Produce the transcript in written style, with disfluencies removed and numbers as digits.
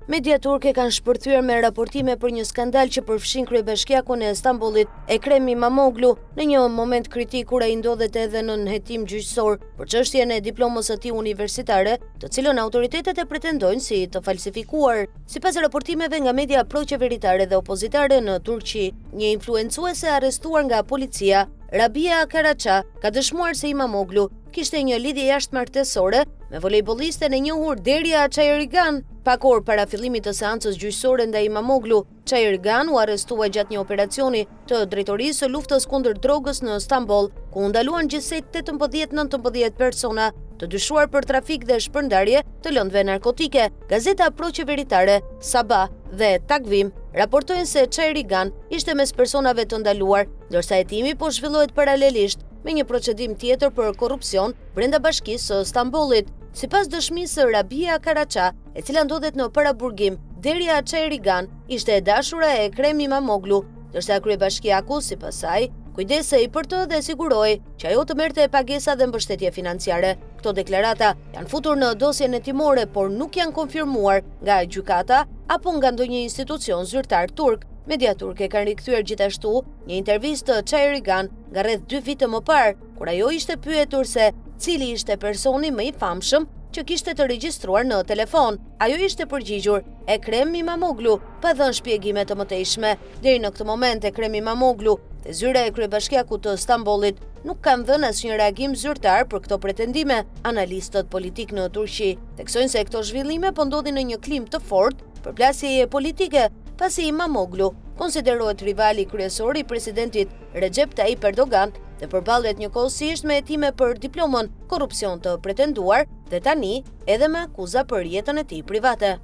Media turke kanë shpërthyer me raportime për një skandal që përfshin kryebashkiakun e Stambollit Ekrem İmamoğlu në një moment kritik kur ai ndodhet edhe në hetim gjyqësor për çështjen e diplomës së tij universitare, të cilën autoritetet e pretendojnë si të falsifikuar. Sipas raportimeve nga media proqeveritare dhe opozitare në Turqi, një influencuese arrestuar nga policia, Rabia Karaca, ka dëshmuar se İmamoğlu kishte një lidhje jashtëmartesore me volejbollisten e njohur Derya Çayırgan. Pak orë para fillimit të seancës gjyqësore ndaj İmamoğlu, Çayırgan u arrestua gjatë një operacioni të drejtorisë së luftës kundër drogës në Stamboll, ku u ndaluan gjithsej 18-19 persona të dyshuar për trafik dhe shpërndarje të lëndëve narkotike. Gazeta proqeveritare Sabah dhe Takvim raportojnë se Çayırgan ishte mes personave të ndaluar, ndërsa hetimi po zhvillohet paralelisht me një procedim tjetër për korrupsion brenda Bashkisë së Stambollit. Sipas dëshmisë së Rabia Karaca, e cila ndodhet në paraburgim, Derya Çayırgan ishte e dashura e Ekrem İmamoğlu, ndërsa kryebashkiaku, sipas saj, kujdesej për të dhe siguroi që ajo të merrte pagesa dhe mbështetje financiare. Këto deklarata janë futur në dosjen hetimore, por nuk janë konfirmuar nga gjykata apo nga ndonjë institucion zyrtar turk. Media turke kanë rikthyer gjithashtu një intervistë të Çayırgan nga rreth 2 vite më parë, kur ajo ishte pyetur se cili ishte personi më i famshëm që kishte të regjistruar në telefon. Ajo ishte përgjigjur Ekrem İmamoğlu, pa dhënë shpjegime të mëtejshme. Deri në këtë moment Ekrem İmamoğlu dhe zyra e kryebashkiakut të Stambollit nuk kanë dhënë asnjë reagim zyrtar për këto pretendime. Analistët politik në Turqi theksojnë se këto zhvillime po ndodhin në një klim të fortë përplasjeje politike, pasi İmamoğlu konsiderohet rivali kryesor i presidentit Recep Tayyip Erdogan dhe përballet njëkohësisht me hetime për diplomën, korrupsion të pretenduar dhe tani edhe me akuza për jetën e tij private.